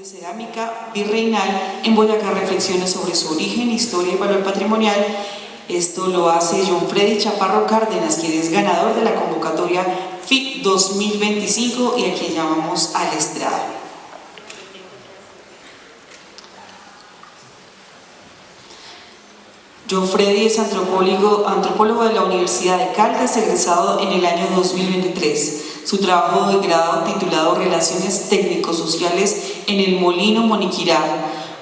de cerámica virreinal en Boyacá, reflexiones sobre su origen, historia y valor patrimonial. Esto lo hace John Freddy Chaparro Cárdenas, quien es ganador de la convocatoria FIC 2025 y a quien llamamos al estrado. John Freddy es antropólogo de la Universidad de Caldas, egresado en el año 2023. Su trabajo de grado titulado Relaciones Técnico-Sociales en el Molino Moniquirá,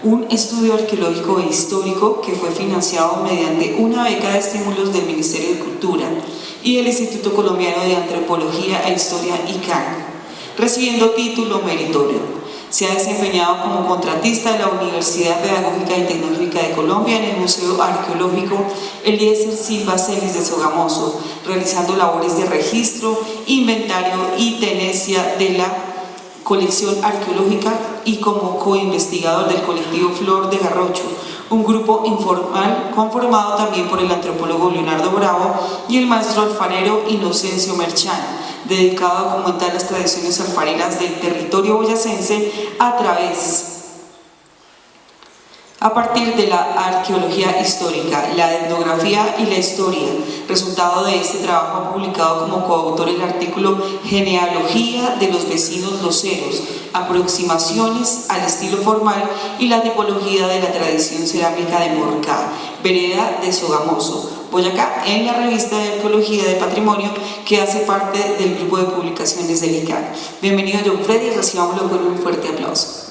un estudio arqueológico e histórico que fue financiado mediante una beca de estímulos del Ministerio de Cultura y del Instituto Colombiano de Antropología e Historia ICANN, recibiendo título meritorio. Se ha desempeñado como contratista de la Universidad Pedagógica y Tecnológica de Colombia en el Museo Arqueológico Eliezer Silva Celis de Sogamoso, realizando labores de registro, inventario y tenencia de la colección arqueológica y como coinvestigador del colectivo Flor de Garrocho, un grupo informal conformado también por el antropólogo Leonardo Bravo y el maestro alfarero Inocencio Merchán, dedicado a documentar las tradiciones alfareras del territorio boyacense a partir de la arqueología histórica, la etnografía y la historia. Resultado de este trabajo ha publicado como coautor el artículo Genealogía de los vecinos loceros, aproximaciones al estilo formal y la tipología de la tradición cerámica de Morcá, vereda de Sogamoso, Boyacá, en la revista de Arqueología de Patrimonio que hace parte del grupo de publicaciones del ICANN. Bienvenido John Freddy, recibámoslo con un fuerte aplauso.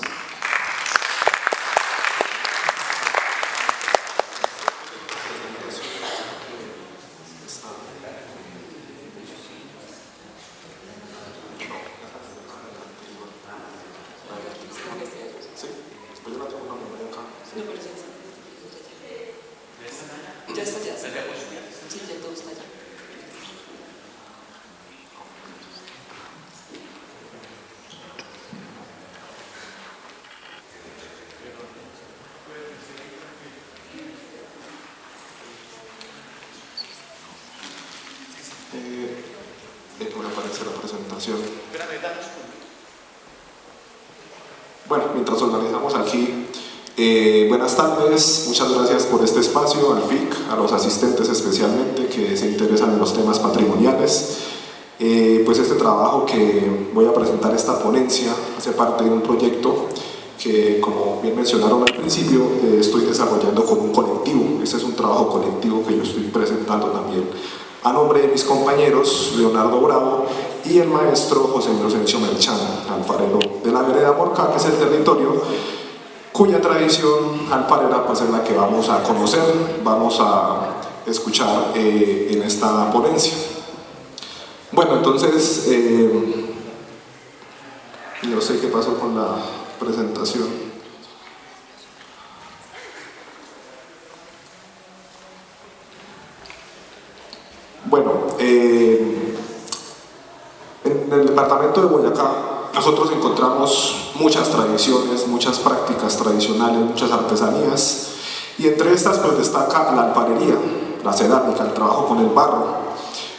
Ya está, ya. Sí, ya todo está ya. Me aparece la presentación. Bueno, mientras organizamos aquí, buenas tardes, muchas gracias por este espacio, al FIC, a los asistentes especialmente que se interesan en los temas patrimoniales. Pues este trabajo que voy a presentar, esta ponencia, hace parte de un proyecto que, como bien mencionaron al principio, estoy desarrollando con un colectivo. Este es un trabajo colectivo que yo estoy presentando también a nombre de mis compañeros Leonardo Bravo y el maestro José Inocencio Merchán, alfarero de la vereda Morcá, que es el territorio cuya tradición alfarera pues es la que vamos a conocer, vamos a escuchar en esta ponencia. Bueno, entonces, no sé qué pasó con la presentación. Bueno, en el departamento de Boyacá nosotros encontramos muchas tradiciones, muchas prácticas tradicionales, muchas artesanías, y entre estas pues destaca la alfarería, la cerámica, el trabajo con el barro.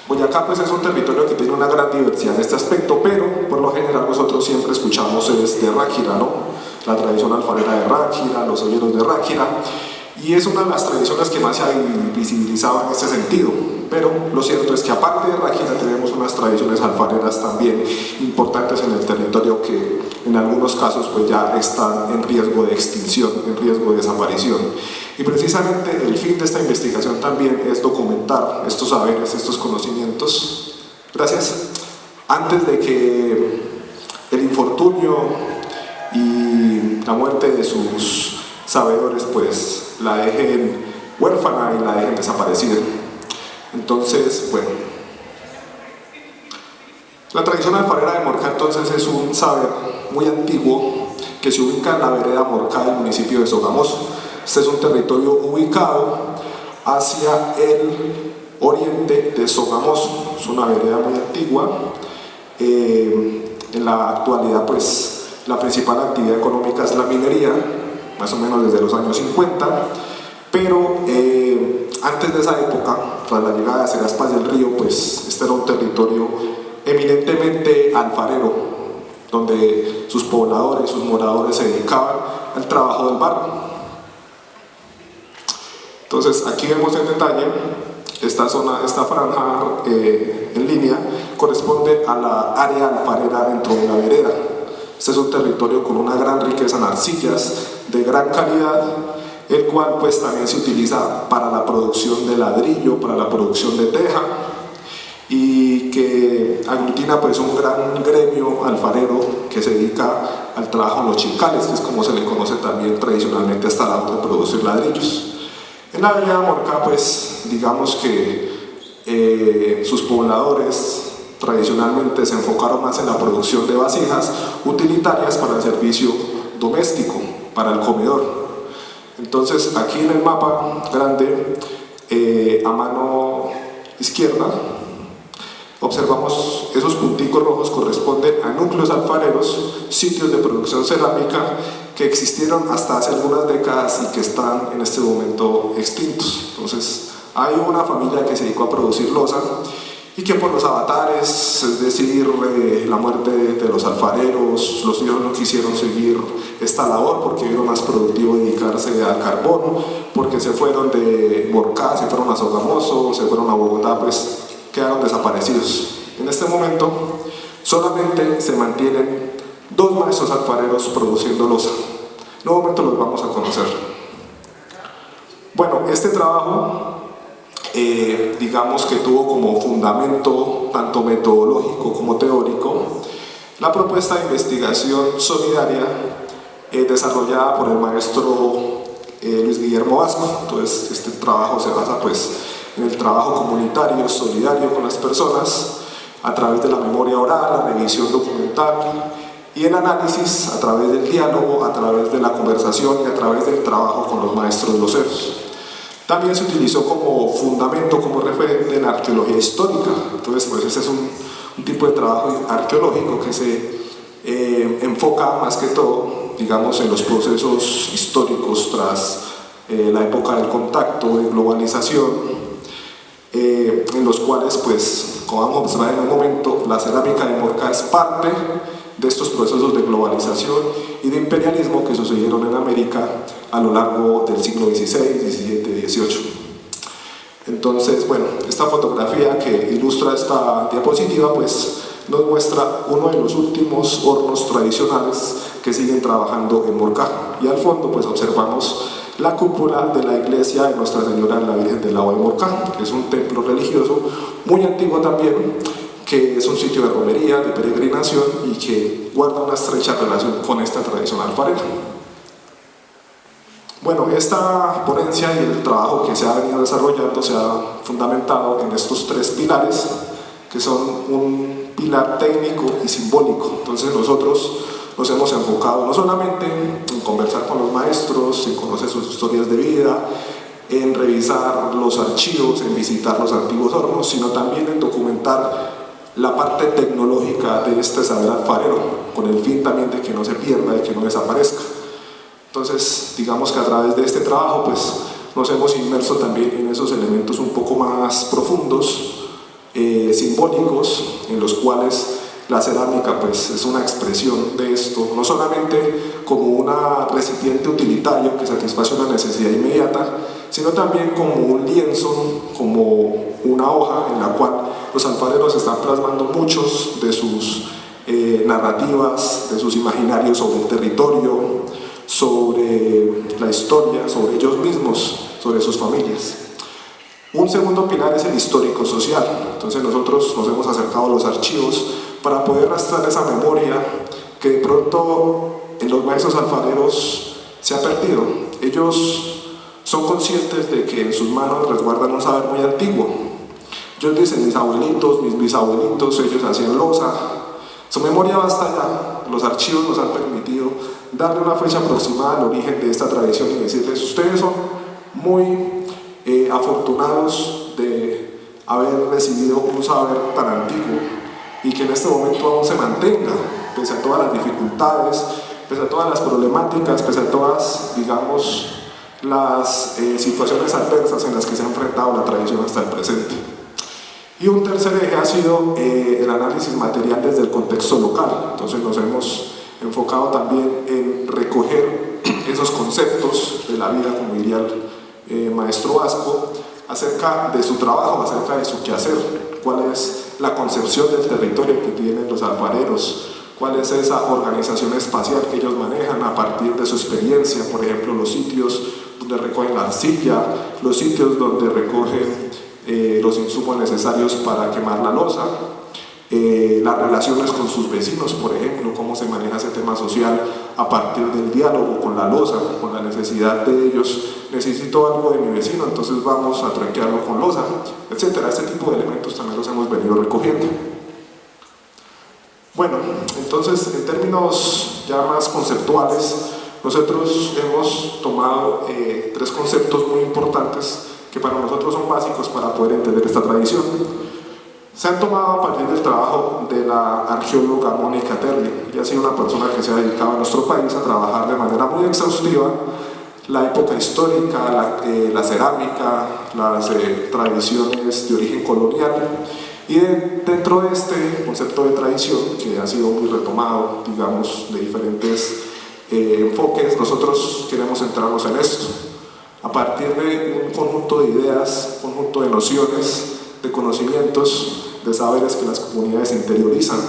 Boyacá pues es un territorio que tiene una gran diversidad en este aspecto, pero por lo general nosotros siempre escuchamos es de Ráquira, ¿no? La tradición alfarera de Ráquira, los olleros de Ráquira, y es una de las tradiciones que más se ha visibilizado en este sentido. Pero lo cierto es que aparte de Ráquira tenemos unas tradiciones alfareras también importantes en el territorio que en algunos casos pues ya están en riesgo de extinción, en riesgo de desaparición. Y precisamente el fin de esta investigación también es documentar estos saberes, estos conocimientos. Gracias. Antes de que el infortunio y la muerte de sus sabedores pues la dejen huérfana y la dejen desaparecida. Entonces, bueno, la tradición alfarera de Morcá entonces es un saber muy antiguo que se ubica en la vereda Morcá del municipio de Sogamoso. Este es un territorio ubicado hacia el oriente de Sogamoso. Es una vereda muy antigua. En la actualidad pues la principal actividad económica es la minería, más o menos desde los años 50, pero antes de esa época, tras la llegada de Seraspas del Río, pues este era un territorio eminentemente alfarero. donde sus pobladores, sus moradores se dedicaban al trabajo del barro. Entonces aquí vemos en detalle esta zona, esta franja en línea corresponde a la área alfarera dentro de la vereda. Este es un territorio con una gran riqueza en arcillas de gran calidad, el cual pues también se utiliza para la producción de ladrillo, para la producción de teja, y que aglutina pues un gran gremio alfarero que se dedica al trabajo en los chincales, que es como se le conoce también tradicionalmente esta labor de producir ladrillos. En la vereda Morcá, pues digamos que sus pobladores tradicionalmente se enfocaron más en la producción de vasijas utilitarias para el servicio doméstico, para el comedor. Entonces aquí en el mapa grande, a mano izquierda, observamos esos punticos rojos corresponden a núcleos alfareros, sitios de producción cerámica que existieron hasta hace algunas décadas y que están en este momento extintos. Entonces hay una familia que se dedicó a producir loza y que por los avatares, es decir, la muerte de los alfareros, los hijos no quisieron seguir esta labor porque vieron más productivo dedicarse al carbón, porque se fueron de Morcá, se fueron a Sogamoso, se fueron a Bogotá, pues quedaron desaparecidos. En este momento solamente se mantienen 2 maestros alfareros produciendo loza. En un momento los vamos a conocer. Bueno, este trabajo digamos que tuvo como fundamento tanto metodológico como teórico la propuesta de investigación solidaria desarrollada por el maestro Luis Guillermo Vasco. Entonces este trabajo se basa pues en el trabajo comunitario, solidario con las personas a través de la memoria oral, la revisión documental y el análisis a través del diálogo, a través de la conversación y a través del trabajo con los maestros loceros. También se utilizó como fundamento, como referente en arqueología histórica. Entonces pues ese es un tipo de trabajo arqueológico que se enfoca más que todo, digamos, en los procesos históricos tras la época del contacto, de globalización, en los cuales, pues, como vamos a observar en un momento, la cerámica de Morcá es parte de estos procesos de globalización y de imperialismo que sucedieron en América a lo largo del siglo XVI, XVII, XVIII. Entonces, bueno, esta fotografía que ilustra esta diapositiva, pues, nos muestra uno de los últimos hornos tradicionales que siguen trabajando en Morcá. Y al fondo, pues, observamos la cúpula de la iglesia de Nuestra Señora la Virgen del Agua de Morcá, que es un templo religioso muy antiguo también, que es un sitio de romería, de peregrinación y que guarda una estrecha relación con esta tradición alfarera. Bueno, esta ponencia y el trabajo que se ha venido desarrollando se ha fundamentado en estos 3 pilares, que son un pilar técnico y simbólico. Entonces nosotros nos hemos enfocado no solamente en conversar con los maestros, en conocer sus historias de vida, en revisar los archivos, en visitar los antiguos hornos, sino también en documentar la parte tecnológica de este saber alfarero, con el fin también de que no se pierda, de que no desaparezca. Entonces, digamos que a través de este trabajo, pues, nos hemos inmerso también en esos elementos un poco más profundos, simbólicos, en los cuales la cerámica, pues, es una expresión de esto, no solamente como una recipiente utilitario que satisface una necesidad inmediata, sino también como un lienzo, como una hoja en la cual los alfareros están plasmando muchos de sus narrativas, de sus imaginarios sobre el territorio, sobre la historia, sobre ellos mismos, sobre sus familias. Un segundo pilar es el histórico-social. Entonces nosotros nos hemos acercado a los archivos para poder rastrear esa memoria que de pronto en los maestros alfareros se ha perdido. Ellos son conscientes de que en sus manos resguardan un saber muy antiguo. Ellos dicen, mis abuelitos, mis bisabuelitos, ellos hacían loza. Su memoria va hasta allá. Los archivos nos han permitido darle una fecha aproximada al origen de esta tradición y decirles, ustedes son muy afortunados de haber recibido un saber tan antiguo y que en este momento aún se mantenga, pese a todas las dificultades, pese a todas las problemáticas, pese a todas, digamos, las situaciones adversas en las que se ha enfrentado la tradición hasta el presente. Y un tercer eje ha sido el análisis material desde el contexto local. Entonces nos hemos enfocado también en recoger esos conceptos de la vida, como diría el maestro Vasco, acerca de su trabajo, acerca de su quehacer, cuál es la concepción del territorio que tienen los alfareros, cuál es esa organización espacial que ellos manejan a partir de su experiencia, por ejemplo, los sitios donde recogen la arcilla, los sitios donde recogen los insumos necesarios para quemar la loza, las relaciones con sus vecinos, por ejemplo, cómo se maneja ese tema social a partir del diálogo con la loza, con la necesidad de ellos, necesito algo de mi vecino, entonces vamos a tranquearlo con loza, etcétera. Este tipo de elementos también los hemos venido recogiendo. Bueno, entonces en términos ya más conceptuales, nosotros hemos tomado tres conceptos muy importantes que para nosotros son básicos para poder entender esta tradición. Se han tomado a partir del trabajo de la arqueóloga Mónica Terli. Ella ha sido una persona que se ha dedicado en nuestro país a trabajar de manera muy exhaustiva la época histórica, la cerámica, las tradiciones de origen colonial. Y dentro de este concepto de tradición, que ha sido muy retomado, digamos, de diferentes enfoques, nosotros queremos centrarnos en esto. A partir de un conjunto de ideas, un conjunto de nociones, de conocimientos, de saberes que las comunidades interiorizan,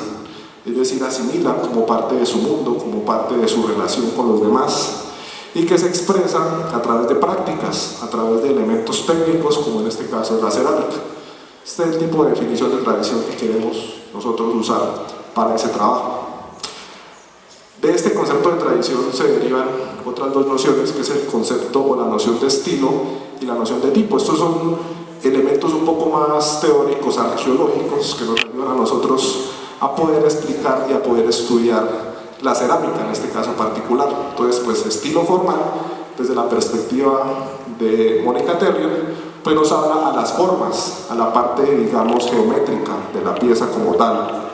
es decir, asimilan como parte de su mundo, como parte de su relación con los demás, y que se expresan a través de prácticas, a través de elementos técnicos, como en este caso es la cerámica. Este es el tipo de definición de tradición que queremos nosotros usar para ese trabajo. De este concepto de tradición se derivan otras dos nociones, que es el concepto o la noción de estilo y la noción de tipo. Estos son elementos un poco más teóricos, arqueológicos, que nos ayudan a nosotros a poder explicar y a poder estudiar la cerámica, en este caso particular. Entonces, pues estilo formal, desde la perspectiva de Mónica Terrier, pues nos habla a las formas, a la parte, digamos, geométrica de la pieza como tal.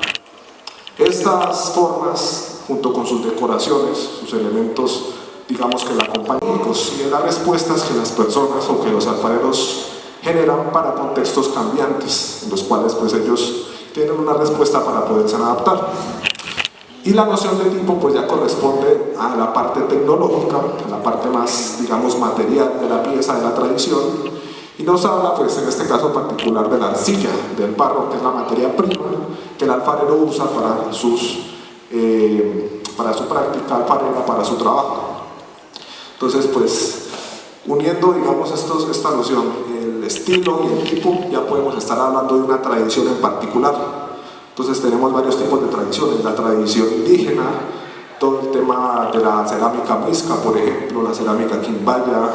Estas formas, junto con sus decoraciones, sus elementos, digamos, que la acompañan, y las respuestas que las personas o que los alfareros generan para contextos cambiantes, en los cuales pues ellos tienen una respuesta para poderse adaptar. Y la noción de tipo pues ya corresponde a la parte tecnológica, a la parte más, digamos, material de la pieza, de la tradición, y nos habla pues en este caso particular de la arcilla, del barro, que es la materia prima que el alfarero usa para su práctica alfarera, para su trabajo. Entonces pues uniendo, digamos, esta noción, el estilo y el tipo, ya podemos estar hablando de una tradición en particular. Entonces tenemos varios tipos de tradiciones, la tradición indígena, todo el tema de la cerámica muisca, por ejemplo, la cerámica quimbaya,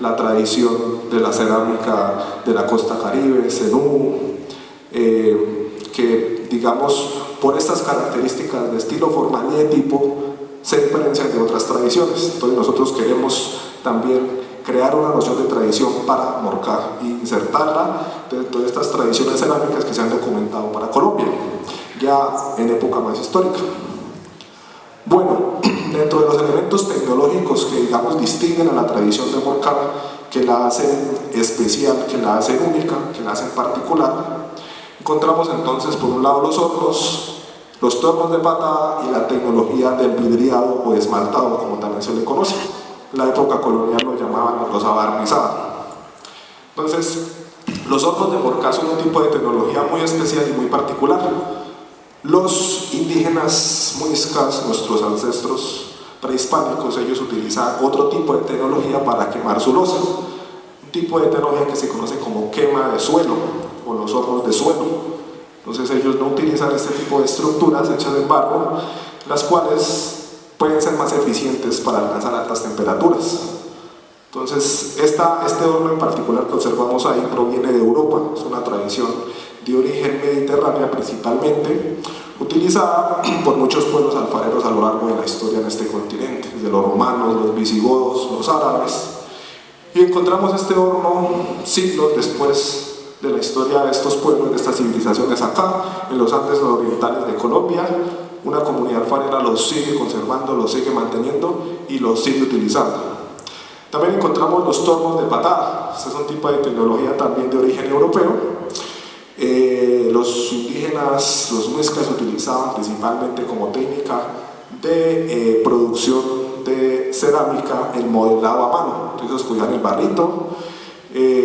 la tradición de la cerámica de la costa caribe, zenú, que, digamos, por estas características de estilo formal y de tipo, se diferencian de otras tradiciones. Entonces nosotros queremos también crear una noción de tradición para Morcá e insertarla dentro de estas tradiciones cerámicas que se han documentado para Colombia, ya en época más histórica. Bueno, dentro de los elementos tecnológicos que, digamos, distinguen a la tradición de Morcá, que la hacen especial, que la hacen única, que la hacen particular, encontramos entonces por un lado los hornos, los tornos de patada y la tecnología del vidriado o esmaltado, como también se le conoce. En la época colonial lo llamaban los barnizada. Entonces, los hornos de Morcá son un tipo de tecnología muy especial y muy particular. Los indígenas muiscas, nuestros ancestros prehispánicos, ellos utilizaban otro tipo de tecnología para quemar su loza. Un tipo de tecnología que se conoce como quema de suelo o los hornos de suelo. Entonces ellos no utilizan este tipo de estructuras hechas de barro, las cuales pueden ser más eficientes para alcanzar altas temperaturas. Entonces, este horno en particular que observamos ahí proviene de Europa, es una tradición de origen mediterránea principalmente, utilizada por muchos pueblos alfareros a lo largo de la historia en este continente, desde los romanos, los visigodos, los árabes. Y encontramos este horno siglos después de la historia de estos pueblos, de estas civilizaciones acá, en los Andes orientales de Colombia. Una comunidad alfarera los sigue conservando, los sigue manteniendo y los sigue utilizando. También encontramos los tornos de patada. Este es un tipo de tecnología también de origen europeo, Los indígenas, los muiscas, utilizaban principalmente como técnica de producción de cerámica el modelado a mano. Entonces cogían el barrito,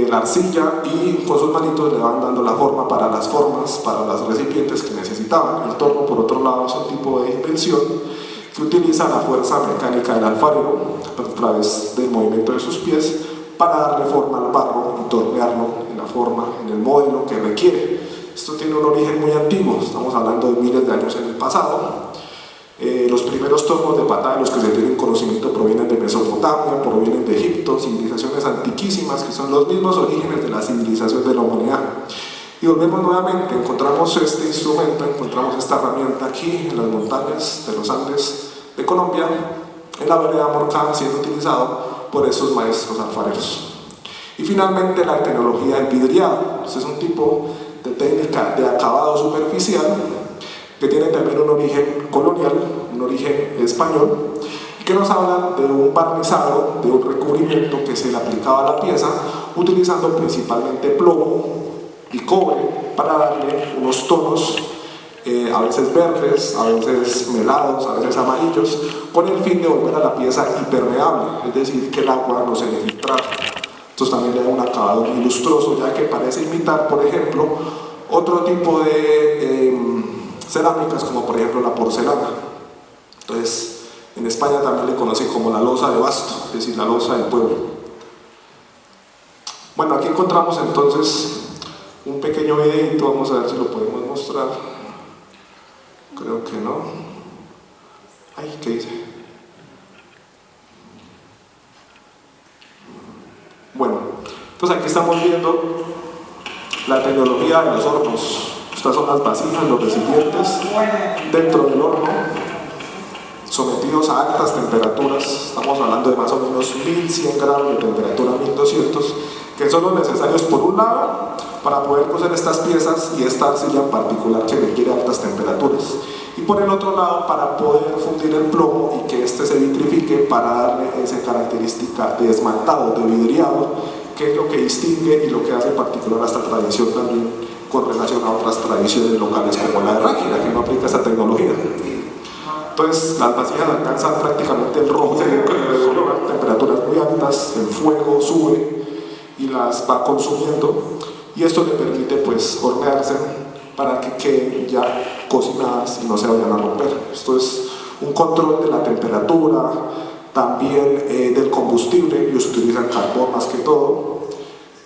la arcilla, y con sus manitos le van dando la forma para las recipientes que necesitaban. El torno, por otro lado, es un tipo de invención que utiliza la fuerza mecánica del alfarero a través del movimiento de sus pies para darle forma al barro y tornearlo en la forma, en el modelo que requiere. Esto tiene un origen muy antiguo, estamos hablando de miles de años en el pasado. Los primeros tornos de pata de los que se tienen conocimiento provienen de Mesopotamia, provienen de Egipto, civilizaciones antiquísimas que son los mismos orígenes de la civilización de la humanidad. Y volvemos nuevamente, encontramos este instrumento, encontramos esta herramienta aquí en las montañas de los Andes de Colombia, en la vereda Morcá, siendo utilizado por esos maestros alfareros. Y finalmente la tecnología del vidriado. Este es un tipo de técnica de acabado superficial que tiene también un origen colonial, un origen español, y que nos habla de un barnizado, de un recubrimiento que se le aplicaba a la pieza utilizando principalmente plomo y cobre para darle unos tonos a veces verdes, a veces melados, a veces amarillos, con el fin de volver a la pieza impermeable, es decir, que el agua no se le filtrara. Entonces también le da un acabado muy lustroso, ya que parece imitar, por ejemplo, otro tipo de cerámicas, como por ejemplo la porcelana. Entonces, en España también le conocen como la loza de Basto, es decir, la loza del pueblo. Bueno, aquí encontramos entonces un pequeño videito, vamos a ver si lo podemos mostrar. Creo que no. Ay, ¿qué dice? Bueno, entonces aquí estamos viendo la tecnología de los hornos. Estas son las vasijas, los recipientes dentro del horno, sometidos a altas temperaturas. Estamos hablando de más o menos 1100 grados de temperatura, 1200, que son los necesarios por un lado para poder cocer estas piezas y esta arcilla en particular que requiere altas temperaturas, y por el otro lado para poder fundir el plomo y que este se vitrifique para darle esa característica de esmaltado, de vidriado, que es lo que distingue y lo que hace particular a esta tradición también con relación a otras tradiciones locales como la de Ráquira, que no aplica esa tecnología. Entonces las vasijas alcanzan prácticamente el rojo a temperaturas muy altas, el fuego sube y las va consumiendo, y esto le permite pues hornearse para que queden ya cocinadas y no se vayan a romper. Esto es un control de la temperatura, también del combustible, ellos utilizan carbón más que todo,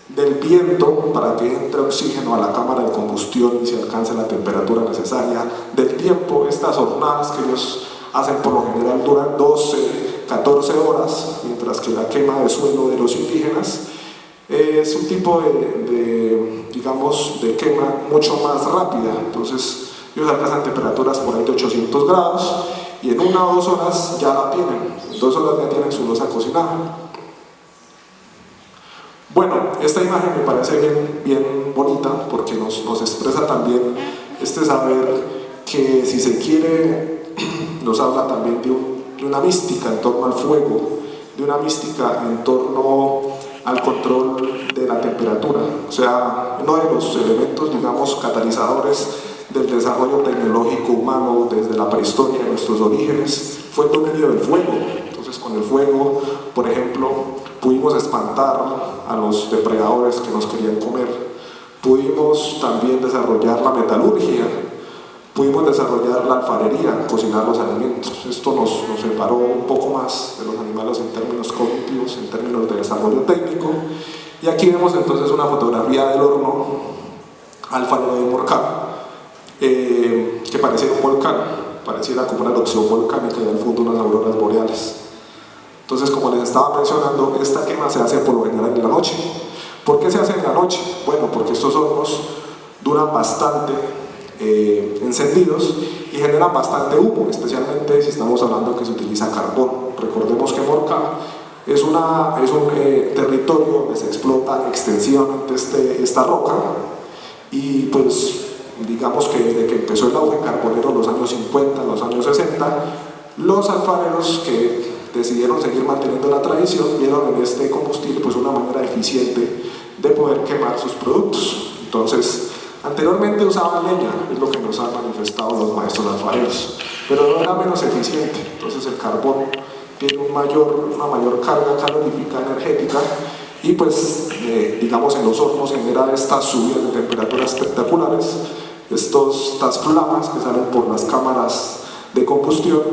del viento para que entre oxígeno a la cámara de combustión y se alcance la temperatura necesaria, del tiempo. Estas hornadas que ellos hacen por lo general duran 12, 14 horas, mientras que la quema de suelo de los indígenas es un tipo digamos, de quema mucho más rápida. Entonces ellos alcanzan temperaturas por ahí de 800 grados y en 1 o 2 horas ya la tienen, en 2 horas ya tienen su loza cocinada. Bueno, esta imagen me parece bien bonita porque nos expresa también este saber que, si se quiere, nos habla también de una mística en torno al fuego, de una mística en torno al control de la temperatura. O sea, uno de los elementos, digamos, catalizadores del desarrollo tecnológico humano desde la prehistoria de nuestros orígenes fue el dominio del fuego. Entonces, con el fuego, por ejemplo, pudimos espantar a los depredadores que nos querían comer, pudimos también desarrollar la metalurgia, pudimos desarrollar la alfarería, cocinar los alimentos. Esto nos separó un poco más de los animales en términos cognitivos, en términos de desarrollo técnico. Y aquí vemos entonces una fotografía del horno alfarero de Morcá, que pareciera un volcán, pareciera como una erupción volcánica y al fondo unas auroras boreales. Entonces, como les estaba mencionando, esta quema se hace por lo general en la noche. ¿Por qué se hace en la noche? Bueno, porque estos hornos duran bastante encendidos y generan bastante humo, especialmente si estamos hablando que se utiliza carbón. Recordemos que Morcá es un territorio donde se explota extensivamente esta roca, y pues digamos que desde que empezó el auge carbonero en los años 50, en los años 60, los alfareros que decidieron seguir manteniendo la tradición vieron en este combustible pues una manera eficiente de poder quemar sus productos. Entonces Anteriormente usaban leña, es lo que nos han manifestado los maestros alfareros, pero no era menos eficiente. Entonces el carbón tiene una mayor carga calorífica energética y pues digamos en los hornos genera estas subidas de temperatura espectaculares, estas flamas que salen por las cámaras de combustión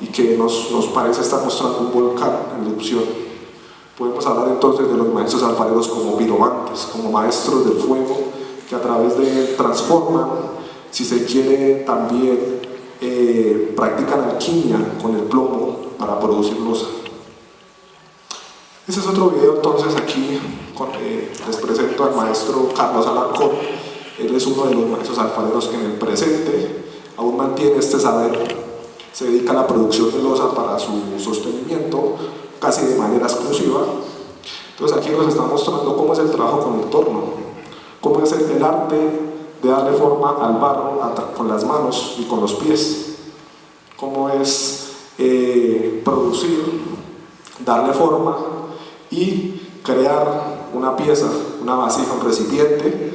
y que nos parece estar mostrando un volcán en erupción. Podemos hablar entonces de los maestros alfareros como piromantes, como maestros del fuego, que a través de él transforman, si se quiere también practican alquimia con el plomo para producir loza. Ese es otro video entonces aquí, les presento al maestro Carlos Alarcón. Él es uno de los maestros alfareros que en el presente aún mantiene este saber, se dedica a la producción de loza para su sostenimiento, casi de manera exclusiva. Entonces aquí nos está mostrando cómo es el trabajo con el torno, cómo es el arte de darle forma al barro con las manos y con los pies, cómo es producir, darle forma y crear una pieza, una vasija, un recipiente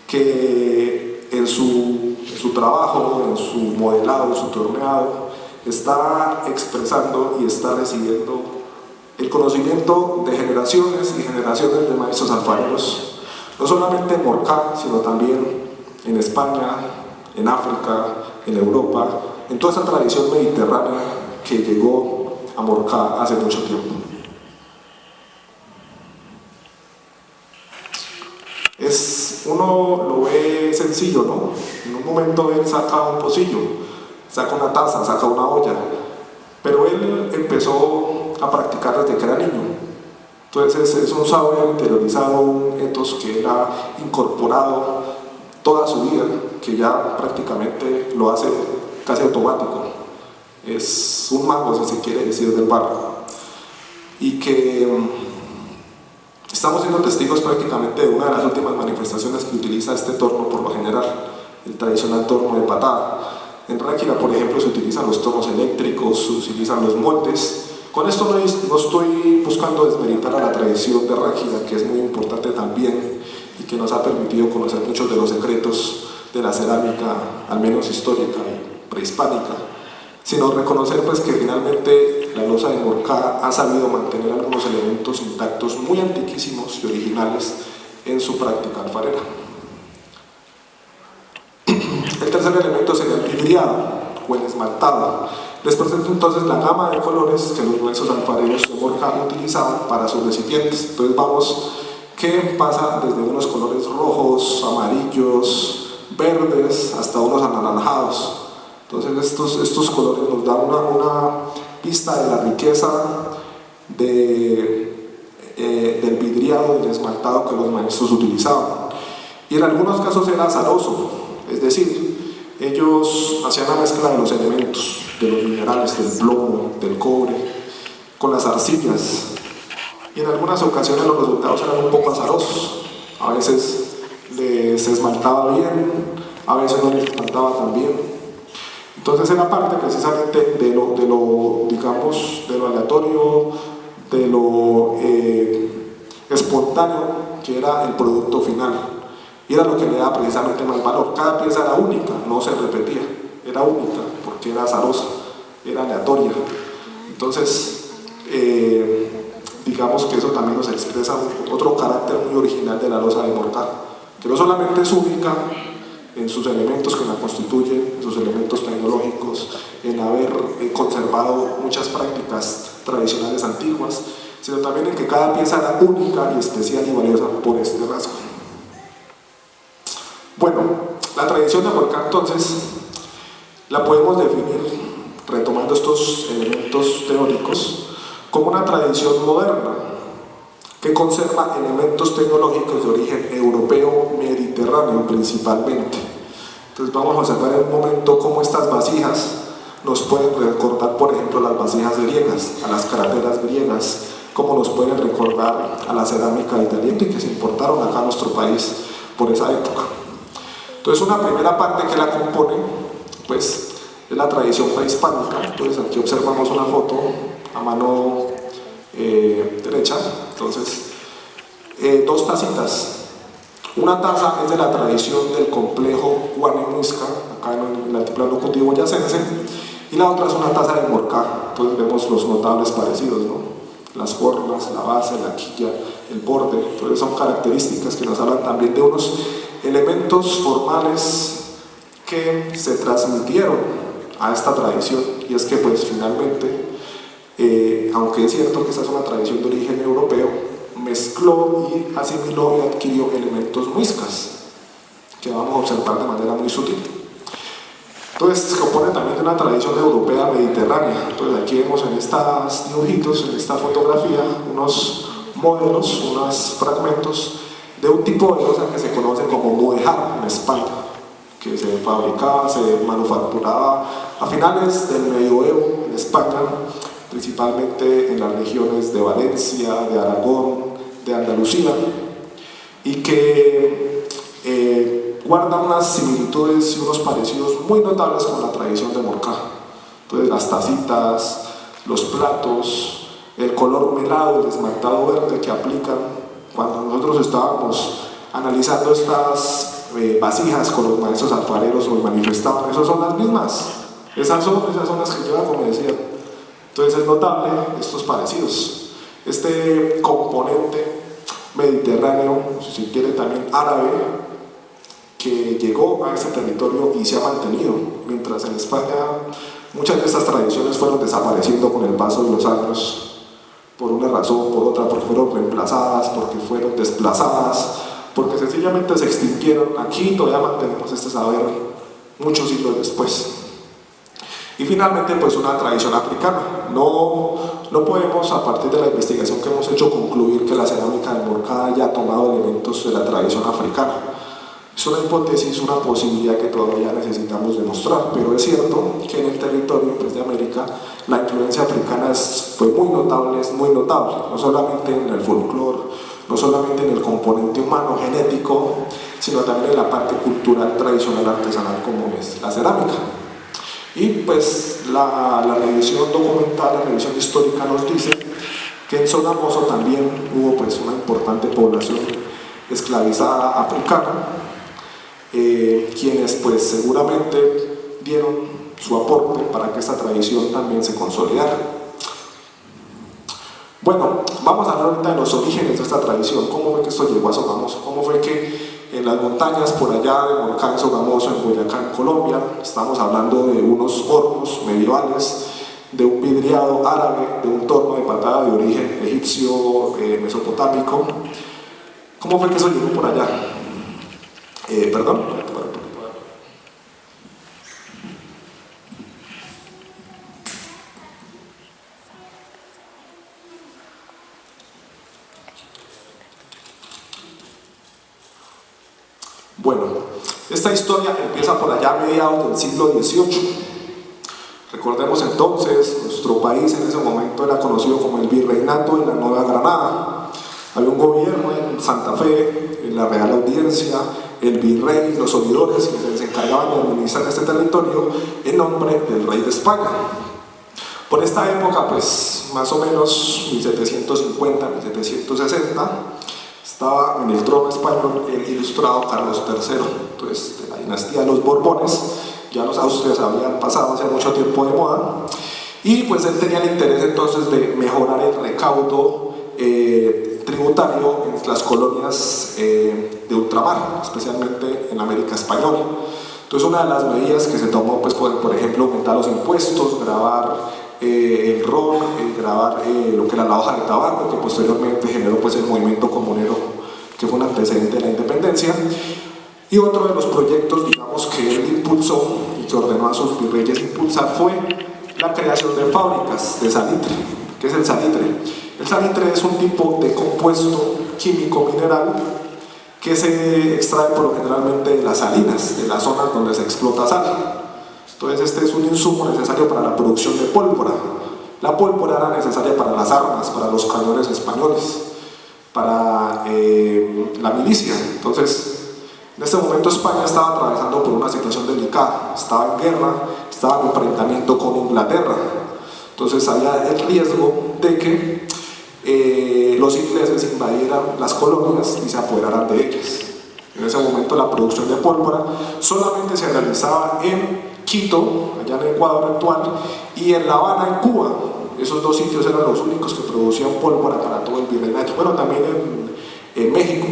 que en su trabajo, en su modelado, en su torneado, está expresando y está recibiendo el conocimiento de generaciones y generaciones de maestros alfareros, no solamente en Morcá, sino también en España, en África, en Europa, en toda esa tradición mediterránea que llegó a Morcá hace mucho tiempo. Uno lo ve sencillo, ¿no? En un momento él saca un pocillo, saca una taza, saca una olla, pero él empezó a practicar desde que era niño. Entonces es un saber interiorizado, un ethos que él ha incorporado toda su vida, que ya prácticamente lo hace casi automático. Es un mago, si se quiere decir, del barro. Y que estamos siendo testigos prácticamente de una de las últimas manifestaciones que utiliza este torno por lo general, el tradicional torno de patada. En Ráquira, por ejemplo, se utilizan los tornos eléctricos, se utilizan los moldes. Con esto no estoy buscando desmeritar a la tradición de Ráquira, que es muy importante también y que nos ha permitido conocer muchos de los secretos de la cerámica, al menos histórica y prehispánica, sino reconocer pues que finalmente la loza de Morcá ha sabido mantener algunos elementos intactos muy antiquísimos y originales en su práctica alfarera. El tercer elemento sería el vidriado o el esmaltado. Les presento entonces la gama de colores que los maestros alfareros de Morcá utilizaban para sus recipientes. Entonces vamos, ¿qué pasa desde unos colores rojos, amarillos, verdes, hasta unos anaranjados? Entonces estos colores nos dan una pista de la riqueza del vidriado, del esmaltado que los maestros utilizaban. Y en algunos casos era azaroso, es decir, ellos hacían la mezcla de los elementos, de los minerales, del plomo, del cobre, con las arcillas. Y en algunas ocasiones los resultados eran un poco azarosos. A veces se esmaltaba bien, a veces no les esmaltaba tan bien. Entonces era parte precisamente de lo digamos, de lo aleatorio, de lo espontáneo que era el producto final. Y era lo que le daba precisamente más valor. Cada pieza era única, no se repetía, era única porque era azarosa, era aleatoria. Entonces, digamos que eso también nos expresa otro carácter muy original de la loza de Morcá, que no solamente es única en sus elementos que la constituyen, en sus elementos tecnológicos, en haber conservado muchas prácticas tradicionales antiguas, sino también en que cada pieza era única y especial y valiosa por este rasgo. Bueno, la tradición de Morcá entonces la podemos definir, retomando estos elementos teóricos, como una tradición moderna que conserva elementos tecnológicos de origen europeo mediterráneo principalmente. Entonces vamos a observar en un momento cómo estas vasijas nos pueden recordar, por ejemplo, las vasijas griegas, a las crateras griegas, cómo nos pueden recordar a la cerámica italiana que se importaron acá a nuestro país por esa época. Entonces una primera parte que la compone pues es la tradición prehispánica. Entonces aquí observamos una foto a mano derecha. Entonces dos tacitas, Una taza es de la tradición del complejo Guane-Muisca, acá en el altiplano cundiboyacense, y la otra es una taza de Morcá. Entonces vemos los notables parecidos, ¿no? Las formas, la base, la quilla, el borde, entonces son características que nos hablan también de unos elementos formales que se transmitieron a esta tradición, y es que pues finalmente, aunque es cierto que esta es una tradición de origen europeo, mezcló y asimiló y adquirió elementos muiscas, que vamos a observar de manera muy sutil. Entonces se compone también de una tradición europea mediterránea. Entonces aquí vemos en estos dibujitos, en esta fotografía, unos modelos, unos fragmentos de un tipo de loza que se conoce como mudéjar en España, que se fabricaba, se manufacturaba a finales del medioevo en España, principalmente en las regiones de Valencia, de Aragón, de Andalucía, y que guarda unas similitudes y unos parecidos muy notables con la tradición de Morcá. Entonces las tacitas, los platos, el color melado, el esmaltado verde que aplican cuando nosotros estábamos analizando estas vasijas con los maestros alfareros nos manifestaban, esas son las mismas, esas son las que llevan, como decía. Entonces es notable estos parecidos. Este componente mediterráneo, si quiere también árabe, que llegó a ese territorio y se ha mantenido, mientras en España muchas de estas tradiciones fueron desapareciendo con el paso de los años, por una razón, por otra, porque fueron reemplazadas, porque fueron desplazadas, porque sencillamente se extinguieron. Aquí todavía mantenemos este saber muchos siglos después. Y finalmente, pues una tradición africana. No podemos, a partir de la investigación que hemos hecho, concluir que la cerámica de Morcá haya tomado elementos de la tradición africana. Es una hipótesis, una posibilidad que todavía necesitamos demostrar, pero es cierto que en el territorio pues, de América la influencia africana fue muy notable, es muy notable, no solamente en el folclore, no solamente en el componente humano, genético, sino también en la parte cultural, tradicional, artesanal, como es la cerámica. Y pues la revisión documental, la revisión histórica nos dice que en Sogamoso también hubo pues una importante población esclavizada africana, quienes pues seguramente dieron su aporte para que esta tradición también se consolidara. Bueno, vamos a hablar ahorita de los orígenes de esta tradición, cómo fue que esto llegó a Sogamoso, cómo fue que en las montañas por allá de Morcá, en Sogamoso, en Boyacá, en Colombia, estamos hablando de unos hornos medievales, de un vidriado árabe, de un torno de patada de origen egipcio, mesopotámico. ¿Cómo fue que eso llegó por allá? Perdón. Bueno, esta historia empieza por allá a mediados del siglo XVIII. Recordemos entonces, nuestro país en ese momento era conocido como el Virreinato de la Nueva Granada. Había un gobierno en Santa Fe, en la Real Audiencia, el virrey, los oidores que se encargaban de administrar este territorio en nombre del rey de España. Por esta época, pues más o menos 1750, 1760, estaba en el trono español el ilustrado Carlos III, entonces de la dinastía de los Borbones. Ya los Austrias habían pasado hace mucho tiempo de moda, y pues él tenía el interés entonces de mejorar el recaudo tributario en las colonias de ultramar, especialmente en América Española. Entonces una de las medidas que se tomó, pues por ejemplo, aumentar los impuestos, grabar el ron, grabar lo que era la hoja de tabaco, que posteriormente generó pues el movimiento comunero, que fue un antecedente de la independencia. Y otro de los proyectos, digamos, que él impulsó y que ordenó a sus virreyes impulsar fue la creación de fábricas de salitre. ¿Qué es el salitre? El salitre es un tipo de compuesto químico mineral que se extrae por lo generalmente de las salinas, de las zonas donde se explota sal. Entonces este es un insumo necesario para la producción de pólvora. La pólvora era necesaria para las armas, para los cañones españoles, para la milicia. Entonces, en este momento España estaba atravesando por una situación delicada, estaba en guerra, estaba en enfrentamiento con Inglaterra. Entonces había el riesgo de que los ingleses invadieran las colonias y se apoderaran de ellas. En ese momento la producción de pólvora solamente se realizaba en Quito, allá en el Ecuador actual, y en La Habana, en Cuba. Esos dos sitios eran los únicos que producían pólvora para todo el virreinato. Bueno, también en México.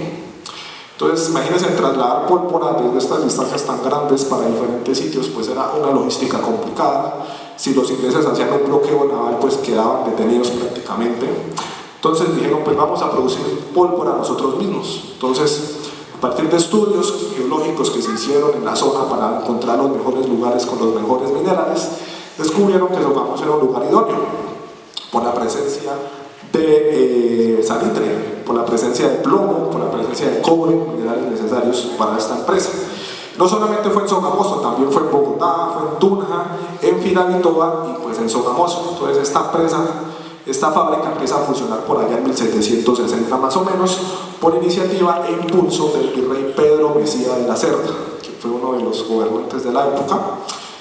Entonces, imagínense trasladar pólvora desde estas distancias tan grandes para diferentes sitios, pues era una logística complicada. Si los ingleses hacían un bloqueo naval, pues quedaban detenidos prácticamente. Entonces dijeron, pues vamos a producir pólvora nosotros mismos. Entonces, a partir de estudios geológicos que se hicieron en la zona para encontrar los mejores lugares con los mejores minerales, descubrieron que Sogamoso era un lugar idóneo por la presencia de salitre, por la presencia de plomo, por la presencia de cobre, minerales necesarios para esta empresa. No solamente fue en Sogamoso, también fue en Bogotá, fue en Tunja, en Firavitoa y pues en Sogamoso. Entonces esta fábrica empieza a funcionar por allá en 1760 más o menos, por iniciativa e impulso del virrey Pedro Mesía de la Cerda, que fue uno de los gobernantes de la época.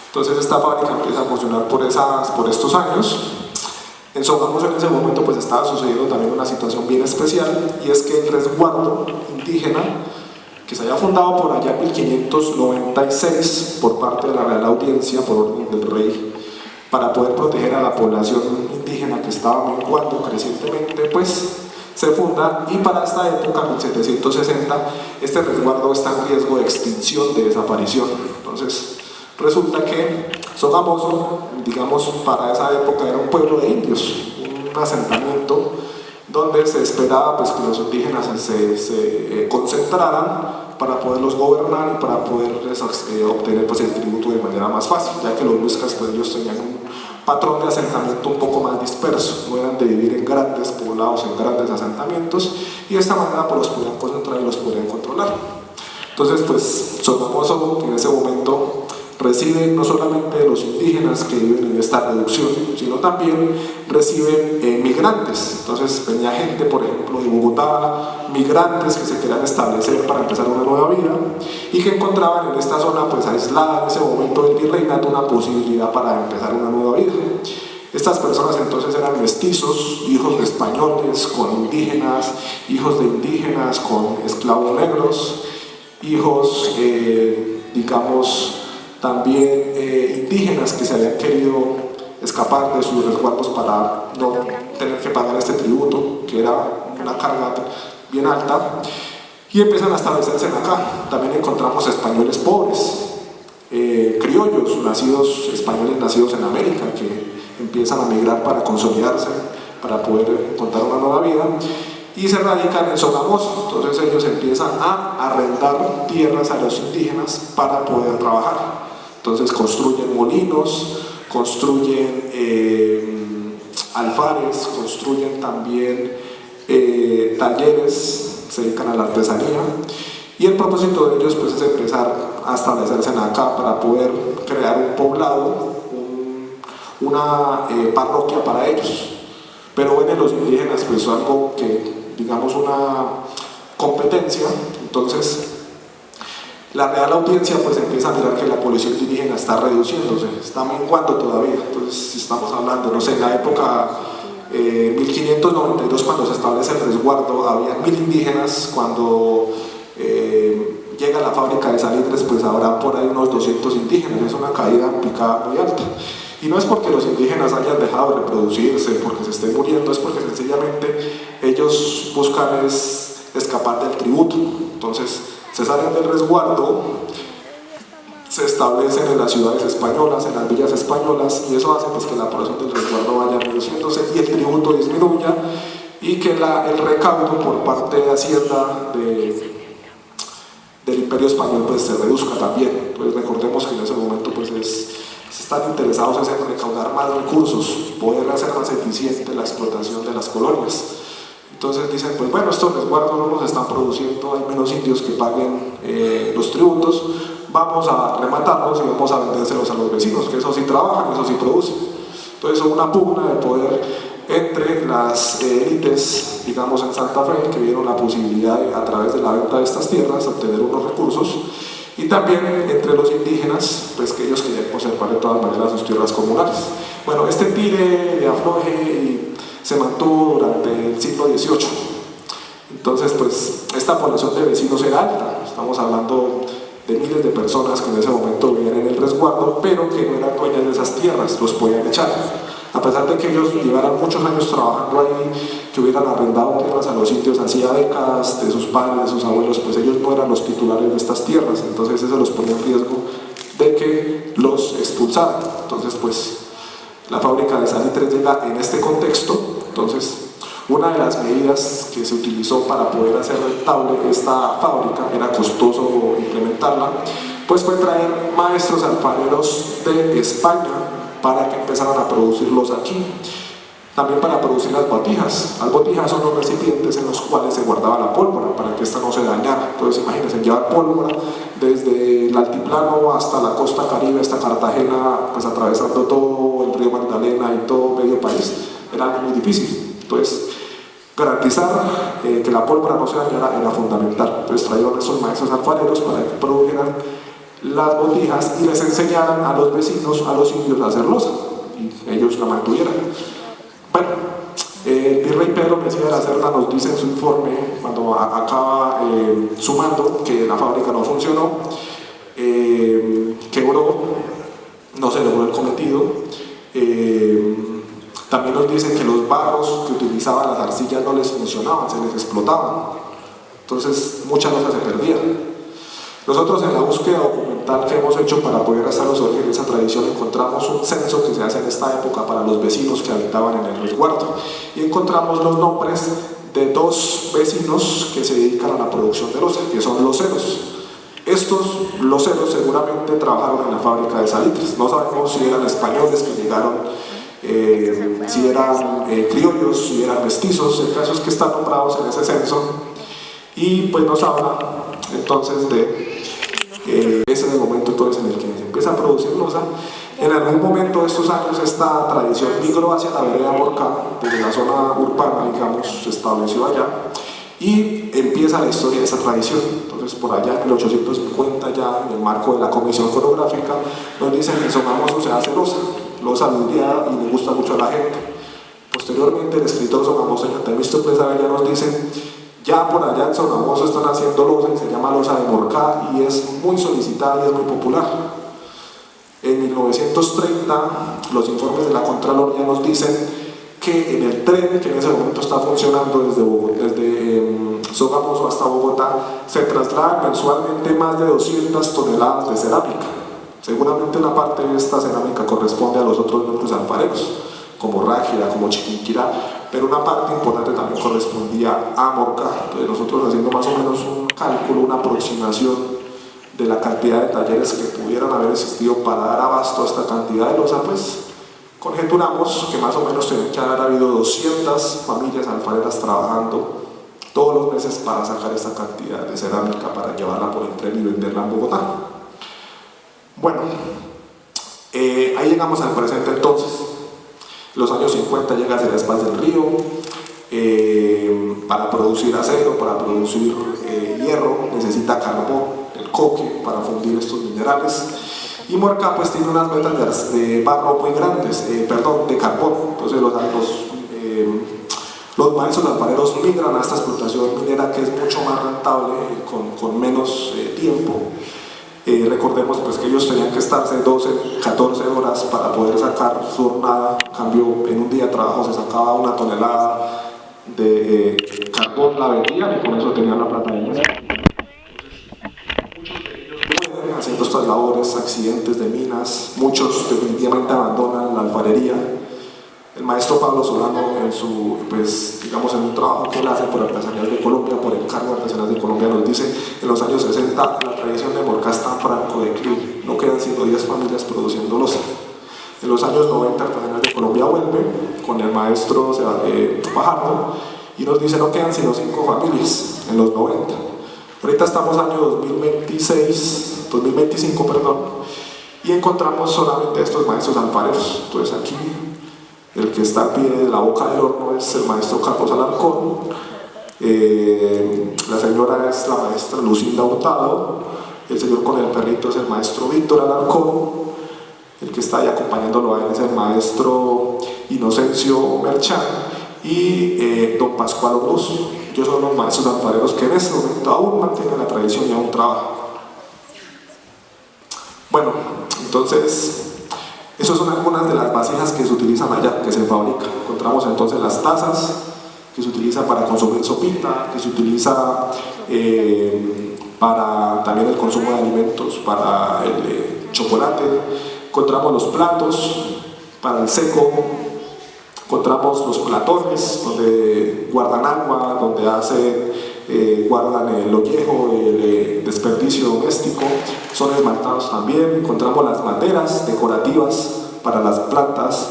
Entonces esta fábrica empieza a funcionar por estos años. En Sogamoso en ese momento pues estaba sucediendo también una situación bien especial, y es que el resguardo indígena que se había fundado por allá en 1596 por parte de la Real Audiencia por orden del rey para poder proteger a la población indígena que estaba menguando crecientemente, pues se funda, y para esta época, 1760, este resguardo está en riesgo de extinción, de desaparición. Entonces resulta que Sogamoso, digamos, para esa época era un pueblo de indios, un asentamiento donde se esperaba pues, que los indígenas se concentraran para poderlos gobernar y para poderles obtener pues, el tributo de manera más fácil, ya que los muiscas pues, ellos tenían un patrón de asentamiento un poco más disperso, no eran de vivir en grandes poblados, en grandes asentamientos, y de esta manera pues, los podían concentrar y los podían controlar. Entonces pues Sogamoso en ese momento recibe no solamente los indígenas que viven en esta reducción, sino también reciben migrantes. Entonces venía gente, por ejemplo, de Bogotá, migrantes que se querían establecer para empezar una nueva vida y que encontraban en esta zona pues aislada en ese momento del virreinato una posibilidad para empezar una nueva vida. Estas personas entonces eran mestizos, hijos de españoles con indígenas, hijos de indígenas con esclavos negros, hijos, digamos, también indígenas que se habían querido escapar de sus resguardos para no tener que pagar este tributo, que era una carga bien alta, y empiezan a establecerse acá. También encontramos españoles pobres, criollos, españoles nacidos en América, que empiezan a migrar para consolidarse, para poder encontrar una nueva vida, y se radican en Sogamoso. Entonces ellos empiezan a arrendar tierras a los indígenas para poder trabajar. Entonces construyen molinos, construyen alfares, construyen también talleres, se dedican a la artesanía, y el propósito de ellos pues, es empezar a establecerse acá para poder crear un poblado, una parroquia para ellos. Pero ven en los indígenas pues algo que, digamos, una competencia. Entonces la Real Audiencia pues empieza a mirar que la población indígena está reduciéndose, está menguando todavía. Entonces si estamos hablando, no sé, en la época 1592 cuando se establece el resguardo había 1000 indígenas, cuando llega la fábrica de salitres pues habrá por ahí unos 200 indígenas, es una caída picada muy alta. Y no es porque los indígenas hayan dejado de reproducirse, porque se estén muriendo, es porque sencillamente ellos buscan escapar del tributo. Entonces se salen del resguardo, se establecen en las ciudades españolas, en las villas españolas, y eso hace pues, que la población del resguardo vaya reduciéndose y el tributo disminuya, y que el recaudo por parte de Hacienda del Imperio Español pues, se reduzca también. Entonces recordemos que en ese momento pues, están interesados en recaudar más recursos, poder hacer más eficiente la explotación de las colonias. Entonces dicen, pues bueno, estos resguardos no nos están produciendo, hay menos indios que paguen los tributos, vamos a rematarlos y vamos a vendérselos a los vecinos, que eso sí trabajan, eso sí producen. Entonces es una pugna de poder entre las élites, digamos en Santa Fe, que vieron la posibilidad de, a través de la venta de estas tierras, obtener unos recursos, y también entre los indígenas, pues que ellos querían conservar de todas maneras sus tierras comunales. Bueno, este tire de afloje y se mantuvo durante el siglo XVIII. Entonces, pues, esta población de vecinos era alta. Estamos hablando de miles de personas que en ese momento vivían en el resguardo, pero que no eran dueñas de esas tierras, los podían echar. A pesar de que ellos llevaran muchos años trabajando ahí, que hubieran arrendado tierras a los indios hacía décadas, de sus padres, de sus abuelos, pues ellos no eran los titulares de estas tierras, entonces eso los ponía en riesgo de que los expulsaran. Entonces, pues, la fábrica de salitres llega en este contexto. Entonces, una de las medidas que se utilizó para poder hacer rentable esta fábrica, era costoso implementarla, pues fue traer maestros alfareros de España para que empezaran a producirlos aquí. También para producir las botijas. Las botijas son los recipientes en los cuales se guardaba la pólvora para que esta no se dañara. Entonces imagínense, llevar pólvora desde el altiplano hasta la costa caribe, hasta Cartagena, pues atravesando todo el río Magdalena y todo medio país, era algo muy difícil. Entonces garantizar que la pólvora no se dañara era fundamental. Entonces trajeron esos maestros alfareros para que produjeran las botijas y les enseñaran a los vecinos, a los indios, a hacer loza, y ellos la mantuvieran. Bueno, el virrey Pedro Mesía de la Cerda nos dice en su informe, cuando acaba sumando, que la fábrica no funcionó, quebró, no se logró el cometido. También nos dice que los barros que utilizaban las arcillas no les funcionaban, se les explotaban. Entonces muchas cosas se perdían. Nosotros en la búsqueda documental que hemos hecho para poder hacer los orígenes de esa tradición encontramos un censo que se hace en esta época para los vecinos que habitaban en el resguardo y encontramos los nombres de 2 vecinos que se dedican a la producción de loza, que son loceros. Estos loceros seguramente trabajaron en la fábrica de salitres. No sabemos si eran españoles que llegaron, si eran criollos, si eran mestizos. El caso es que están nombrados en ese censo y pues nos habla entonces de ese es el momento entonces en el que se empieza a producir loza. En algún momento de estos años esta tradición migró hacia la vereda Morcá, desde la zona urbana, digamos, se estableció allá y empieza la historia de esa tradición. Entonces por allá en 1850, ya en el marco de la comisión coreográfica, nos dicen que en Sogamoso se hace loza vidriada y le gusta mucho a la gente. Posteriormente el escritor sogamoseño Temístocles Abella nos dice: ya por allá en Sogamoso están haciendo loza y se llama loza de Morcá y es muy solicitada y es muy popular. En 1930 los informes de la Contraloría nos dicen que en el tren que en ese momento está funcionando desde Sogamoso hasta Bogotá se trasladan mensualmente más de 200 toneladas de cerámica. Seguramente una parte de esta cerámica corresponde a los otros núcleos alfareros, como Ráquira, como Chiquinquirá, pero una parte importante también correspondía a Morcá. Entonces nosotros, haciendo más o menos un cálculo, una aproximación de la cantidad de talleres que pudieran haber existido para dar abasto a esta cantidad de loza, pues conjeturamos que más o menos tienen que haber habido 200 familias alfareras trabajando todos los meses para sacar esta cantidad de cerámica para llevarla por el tren y venderla en Bogotá. Bueno, ahí llegamos al presente entonces. En los años 50 llega a Cerezpas del Río para producir acero, para producir hierro, necesita carbón, el coque para fundir estos minerales. Y Morcá pues tiene unas vetas de barro muy grandes, de carbón. Entonces los maestros alfareros migran a esta explotación minera que es mucho más rentable, con menos tiempo. Recordemos pues que ellos tenían que estarse 12, 14 horas para poder sacar su jornada. En cambio, en un día de trabajo se sacaba 1 tonelada de carbón, la vendían y con eso tenían la plata de ellos. Haciendo estas labores, accidentes de minas, muchos definitivamente abandonan la alfarería. El maestro Pablo Solano, en un trabajo que él hace por Artesanías de Colombia, por encargo de Artesanías de Colombia, nos dice: en los años 60 la tradición de Morcá está en franco declive, no quedan sino 10 familias produciendo loza. En los años 90 Artesanías de Colombia vuelve con el maestro Fajardo y nos dice: no quedan sino 5 familias en los 90. Ahorita estamos en el año 2025, y encontramos solamente estos maestros alfareros. Entonces aquí el que está al pie de la boca del horno es el maestro Carlos Alarcón, la señora es la maestra Lucinda Hurtado, el señor con el perrito es el maestro Víctor Alarcón, el que está ahí acompañándolo a él es el maestro Inocencio Merchán y don Pascual Oruz. Ellos son los maestros alfareros que en este momento aún mantienen la tradición y aún trabajan. Bueno, entonces, esas son algunas de las vasijas que se utilizan allá, que se fabrican. Encontramos entonces las tazas, que se utiliza para consumir sopita, que se utiliza para también el consumo de alimentos, para el chocolate. Encontramos los platos para el seco, encontramos los platones donde guardan agua, donde guardan el ollejo, el desperdicio doméstico, son esmaltados también. Encontramos las materas decorativas para las plantas.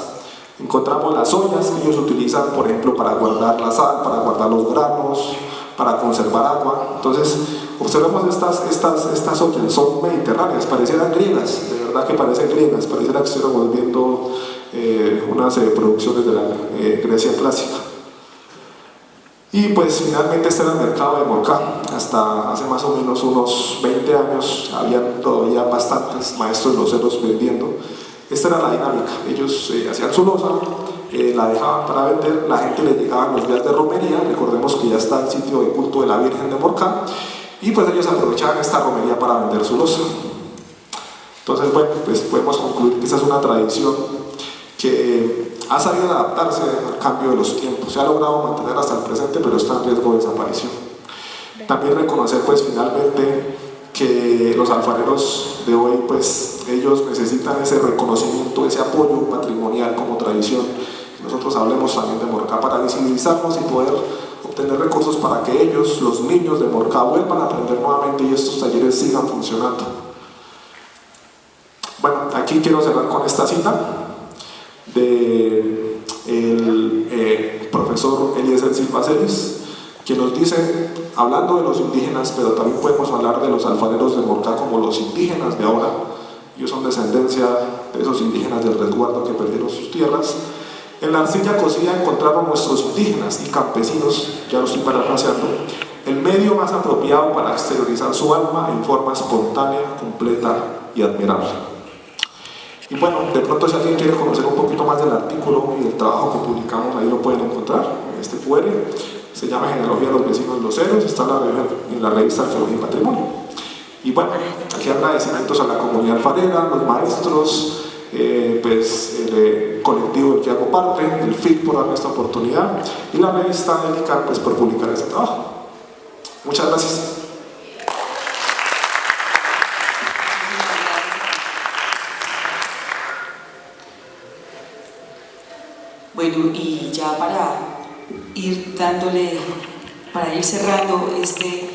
Encontramos las ollas que ellos utilizan, por ejemplo, para guardar la sal, para guardar los granos, para conservar agua. Entonces, observemos estas ollas, son mediterráneas, parecieran griegas, de verdad que parecen griegas, pareciera que estuviéramos viendo unas producciones de la Grecia clásica. Y pues finalmente este era el mercado de Morcá. Hasta hace más o menos unos 20 años habían todavía bastantes maestros loceros vendiendo. Esta era la dinámica, ellos hacían su loza, la dejaban para vender, la gente le llegaban los días de romería, recordemos que ya está el sitio de culto de la Virgen de Morcá, y pues ellos aprovechaban esta romería para vender su loza. Entonces, bueno, pues podemos concluir que esta es una tradición que ha sabido adaptarse al cambio de los tiempos, se ha logrado mantener hasta el presente, pero está en riesgo de desaparición. También reconocer pues finalmente que los alfareros de hoy, pues ellos necesitan ese reconocimiento, ese apoyo patrimonial como tradición. Nosotros hablemos también de Morcá para visibilizarnos y poder obtener recursos para que ellos, los niños de Morcá, vuelvan a aprender nuevamente y estos talleres sigan funcionando. Bueno, aquí quiero cerrar con esta cita del profesor Eliezer Silva Celis, que nos dice, hablando de los indígenas, pero también podemos hablar de los alfareros de Morcá como los indígenas de ahora. Ellos son descendencia de esos indígenas del resguardo que perdieron sus tierras. En la arcilla cocida encontraron nuestros indígenas y campesinos, ya lo estoy parafraseando, el medio más apropiado para exteriorizar su alma en forma espontánea, completa y admirable. Y bueno, de pronto si alguien quiere conocer un poquito más del artículo y del trabajo que publicamos, ahí lo pueden encontrar en este QR. Se llama Genealogía de los Vecinos Loceros, está en la revista Arqueología y Patrimonio. Y bueno, aquí agradecimientos a la comunidad alfarera, los maestros, pues el colectivo del que hago parte, el FIC por darme esta oportunidad y la revista ELICAR pues por publicar este trabajo. Muchas gracias. Bueno, y ya para ir cerrando este